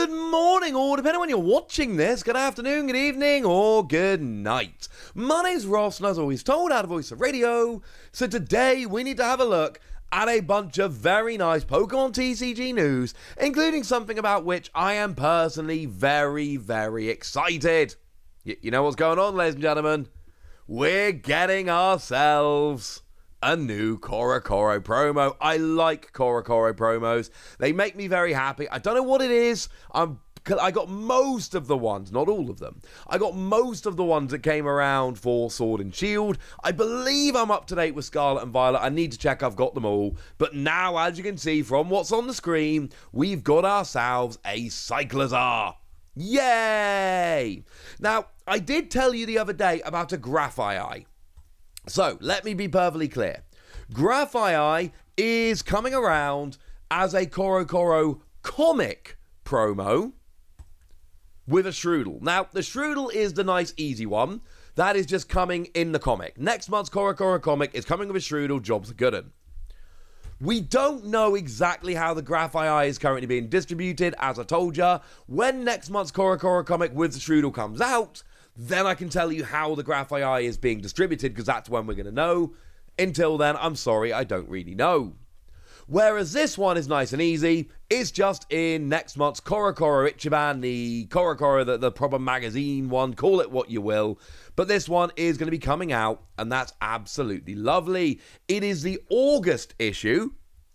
Good morning, or depending on when you're watching this, good afternoon, good evening, or good night. My name's Ross, and as always told, out of Voice of Radio. So today we need to have a look at a bunch of very nice Pokémon TCG news, including something about which I am personally very, very excited. You know what's going on, ladies and gentlemen? We're getting ourselves a new Korokoro promo. I like Korokoro promos. They make me very happy. I don't know what it is. I got most of the ones, not all of them. I got most of the ones that came around for Sword and Shield. I believe I'm up to date with Scarlet and Violet. I need to check I've got them all. But now, as you can see from what's on the screen, we've got ourselves a Cyclizar. Yay! Now, I did tell you the other day about a Graphite. So, let me be perfectly clear. Graphite is coming around as a Korokoro comic promo with a Strudel. Now, the Strudel is the nice, easy one. That is just coming in the comic. Next month's Korokoro comic is coming with a Strudel, job's a good one. We don't know exactly how the Graphite is currently being distributed, as I told ya. When next month's Korokoro comic with the Strudel comes out, then I can tell you how the Graphite is being distributed, because that's when we're going to know. Until then, I'm sorry, I don't really know. Whereas this one is nice and easy. It's just in next month's Korokoro Ichiban, the Korokoro, the proper magazine one, call it what you will. But this one is going to be coming out, and that's absolutely lovely. It is the August issue,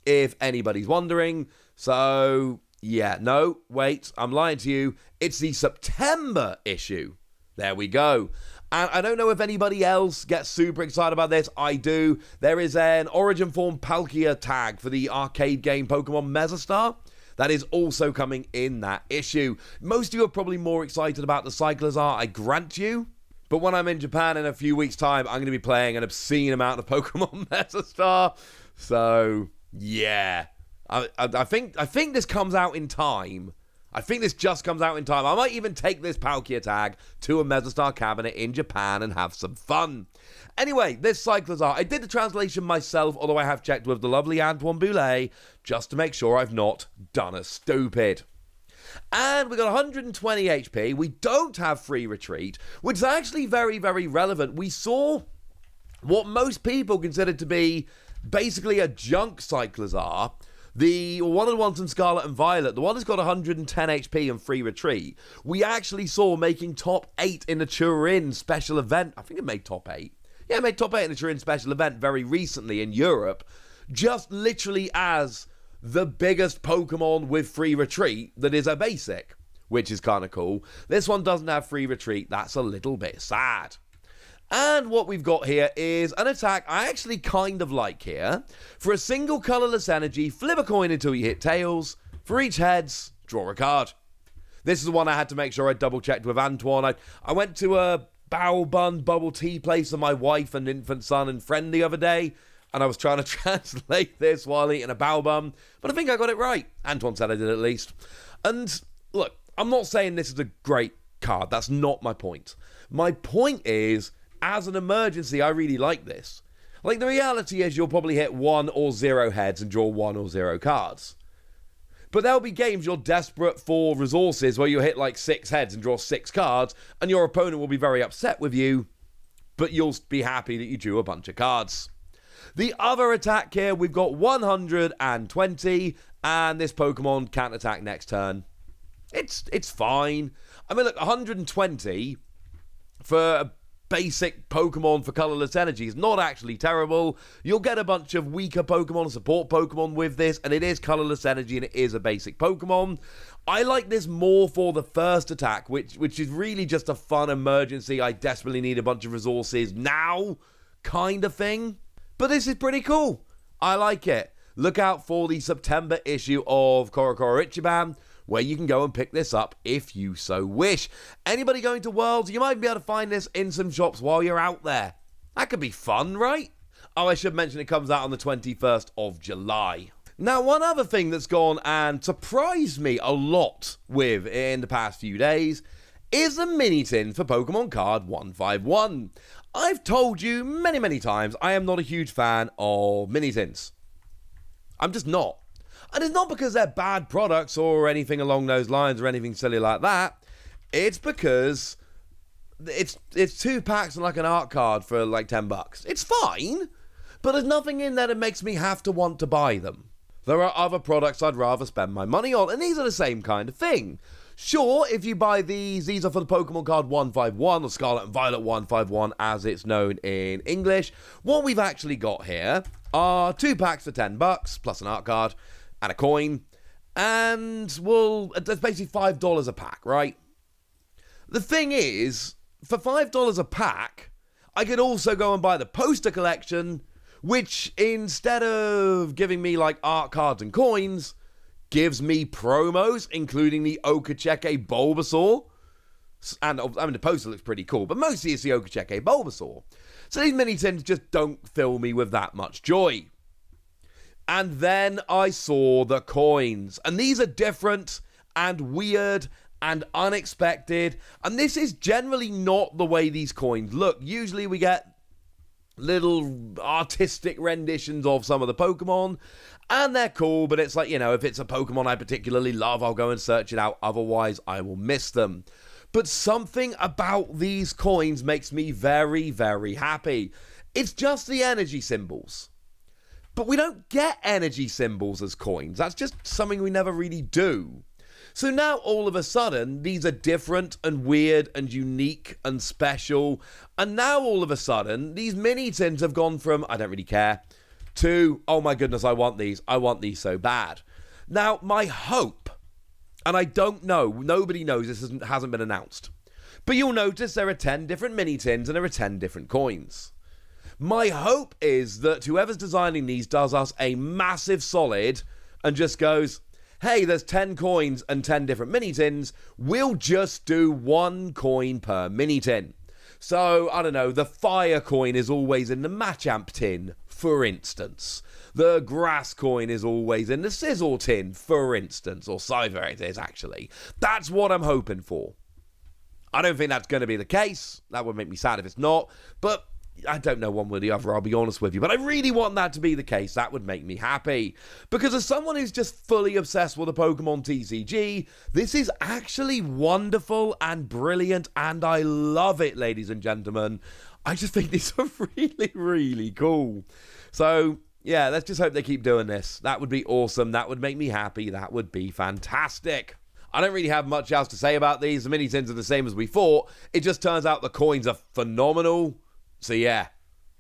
if anybody's wondering. So, yeah, no, wait, I'm lying to you. It's the September issue. There we go. And I don't know if anybody else gets super excited about this. I do. There is an Origin Form Palkia tag for the arcade game Pokemon Mesostar. That is also coming in that issue. Most of you are probably more excited about the Cyclizar, I grant you. But when I'm in Japan in a few weeks' time, I'm going to be playing an obscene amount of Pokemon Mesostar. So, yeah. I think this comes out in time. I think this just comes out in time. I might even take this Palkia tag to a Mesostar cabinet in Japan and have some fun. Anyway, this Cyclizar, I did the translation myself, although I have checked with the lovely Antoine Boulet, just to make sure I've not done a stupid. And we got 120 HP. We don't have free retreat, which is actually very, very relevant. We saw what most people consider to be basically a junk Cyclizar. One of the ones in Scarlet and Violet, the one that's got 110 HP and free retreat, we actually saw making top 8 in the Turin special event. I think it made top 8. Yeah, it made top 8 in the Turin special event very recently in Europe, just literally as the biggest Pokemon with free retreat that is a basic, which is kind of cool. This one doesn't have free retreat. That's a little bit sad. And what we've got here is an attack I actually kind of like here. For a single colorless energy, flip a coin until you hit tails. For each heads, draw a card. This is the one I had to make sure I double checked with Antoine. I went to a bao bun bubble tea place with my wife and infant son and friend the other day, and I was trying to translate this while eating a bao bun, but I think I got it right. Antoine said I did at least. And look, I'm not saying this is a great card. That's not my point. My point is, as an emergency, I really like this. Like, the reality is you'll probably hit 1 or 0 heads and draw 1 or 0 cards. But there'll be games you're desperate for resources where you hit like 6 heads and draw 6 cards, and your opponent will be very upset with you, but you'll be happy that you drew a bunch of cards. The other attack here, we've got 120, and this Pokemon can't attack next turn. It's fine. I mean, look, 120 for a basic Pokemon for colorless energy is not actually terrible. You'll get a bunch of weaker Pokemon, support Pokemon with this, and it is colorless energy and it is a basic Pokemon. I like this more for the first attack, which is really just a fun emergency. I desperately need a bunch of resources now kind of thing. But this is pretty cool. I like it. Look out for the September issue of Korokoro Ichiban, where you can go and pick this up if you so wish. Anybody going to Worlds, you might be able to find this in some shops while you're out there. That could be fun, right? Oh, I should mention it comes out on the 21st of July. Now, one other thing that's gone and surprised me a lot with in the past few days is the mini tin for Pokemon card 151. I've told you many times I am not a huge fan of mini tins. I'm just not. And it's not because they're bad products or anything along those lines or anything silly like that. It's because it's 2 packs and like an art card for like $10. It's fine, but there's nothing in there that makes me have to want to buy them. There are other products I'd rather spend my money on, and these are the same kind of thing. Sure, if you buy these are for the Pokemon card 151, or Scarlet and Violet 151, as it's known in English. What we've actually got here are 2 packs for $10, plus an art card and a coin, and, well, that's basically $5 a pack, right? The thing is, for $5 a pack, I could also go and buy the poster collection, which, instead of giving me, like, art cards and coins, gives me promos, including the Okacheke Bulbasaur. And, I mean, the poster looks pretty cool, but mostly it's the Okacheke Bulbasaur. So these mini-tins just don't fill me with that much joy. And then I saw the coins. And these are different and weird and unexpected. And this is generally not the way these coins look. Usually we get little artistic renditions of some of the Pokemon, and they're cool, but it's like, you know, if it's a Pokemon I particularly love, I'll go and search it out. Otherwise, I will miss them. But something about these coins makes me very, very happy. It's just the energy symbols. But we don't get energy symbols as coins. That's just something we never really do. So now, all of a sudden, these are different and weird and unique and special. And now, all of a sudden, these mini-tins have gone from, I don't really care, to, oh my goodness, I want these so bad. Now, my hope, and I don't know, nobody knows, this hasn't been announced, but you'll notice there are 10 different mini-tins and there are 10 different coins. My hope is that whoever's designing these does us a massive solid and just goes, hey, there's 10 coins and 10 different mini-tins, we'll just do 1 coin per mini-tin. So, I don't know, the fire coin is always in the Machamp tin, for instance. The grass coin is always in the Sizzle tin, for instance. Or Cyber it is, actually. That's what I'm hoping for. I don't think that's going to be the case. That would make me sad if it's not. But I don't know one way or the other, I'll be honest with you. But I really want that to be the case. That would make me happy. Because as someone who's just fully obsessed with the Pokémon TCG, this is actually wonderful and brilliant. And I love it, ladies and gentlemen. I just think these are really, really cool. So, yeah, let's just hope they keep doing this. That would be awesome. That would make me happy. That would be fantastic. I don't really have much else to say about these. The mini-tins are the same as we thought. It just turns out the coins are phenomenal. So yeah,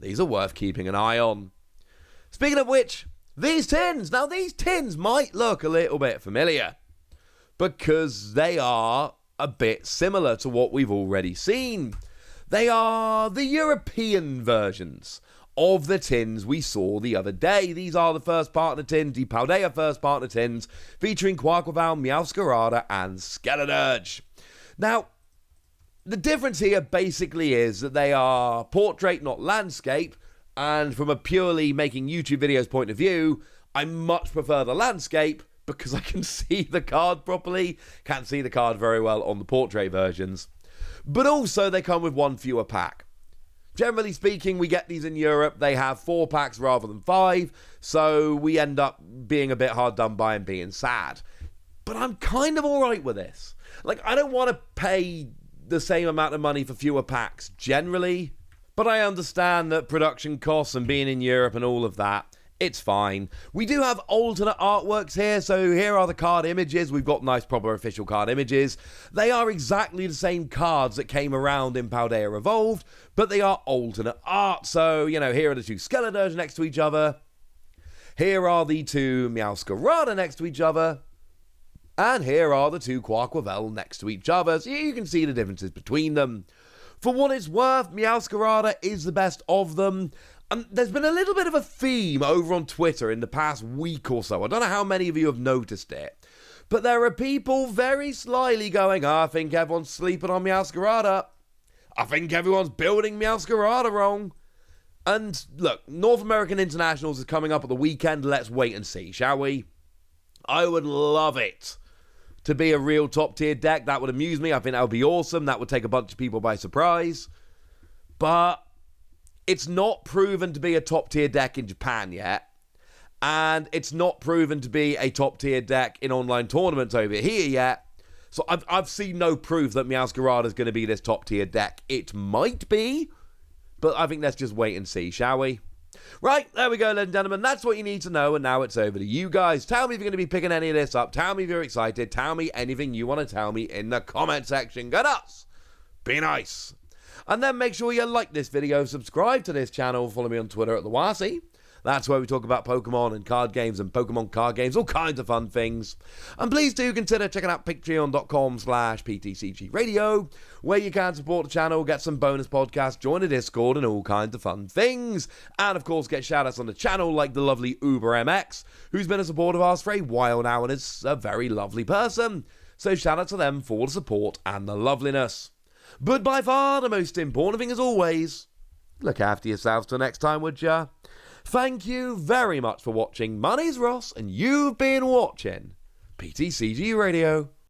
these are worth keeping an eye on. Speaking of which, these tins. Now these tins might look a little bit familiar because they are a bit similar to what we've already seen. They are the European versions of the tins we saw the other day. These are the first partner tins, the Paldea first partner tins, featuring Quaquaval, Meowscarada, and Skeledirge. Now, the difference here basically is that they are portrait, not landscape, and from a purely making YouTube videos point of view, I much prefer the landscape because I can see the card properly. Can't see the card very well on the portrait versions. But also, they come with 1 fewer pack. Generally speaking, we get these in Europe. They have 4 packs rather than 5, so we end up being a bit hard done by and being sad. But I'm kind of alright with this. Like, I don't want to pay the same amount of money for fewer packs generally, but I understand that production costs and being in Europe and all of that, it's fine. We do have alternate artworks here, so here are the card images. We've got nice proper official card images. They are exactly the same cards that came around in Paldea Evolved, but they are alternate art. So, you know, here are the 2 Skeledirge next to each other. Here are the 2 Meowscarada next to each other. And here are the 2 Quaquaval next to each other, so you can see the differences between them. For what it's worth, Meowscarada is the best of them. And there's been a little bit of a theme over on Twitter in the past week or so. I don't know how many of you have noticed it. But there are people very slyly going, I think everyone's sleeping on Meowscarada. I think everyone's building Meowscarada wrong. And look, North American Internationals is coming up at the weekend. Let's wait and see, shall we? I would love it to be a real top tier deck. That would amuse me. I think that would be awesome. That would take a bunch of people by surprise. But it's not proven to be a top tier deck in Japan yet. and it's not proven to be a top-tier deck in online tournaments over here yet. So I've seen no proof that Meowscarada is going to be this top-tier deck. It might be, but I think let's just wait and see, shall we? Right, there we go, ladies and gentlemen. That's what you need to know, and now it's over to you guys. Tell me if you're going to be picking any of this up. Tell me if you're excited. Tell me anything you want to tell me in the comment section. Go nuts! Be nice! And then make sure you like this video, subscribe to this channel, follow me on Twitter at the Wasi. That's where we talk about Pokemon and card games and Pokemon card games, all kinds of fun things. And please do consider checking out patreon.com/PTCG Radio, where you can support the channel, get some bonus podcasts, join a Discord, and all kinds of fun things. And of course, get shoutouts on the channel like the lovely Uber MX, who's been a supporter of ours for a while now and is a very lovely person. So shout out to them for the support and the loveliness. But by far the most important thing as always, look after yourselves till next time, would ya? Thank you very much for watching. My name's Ross, and you've been watching PTCG Radio.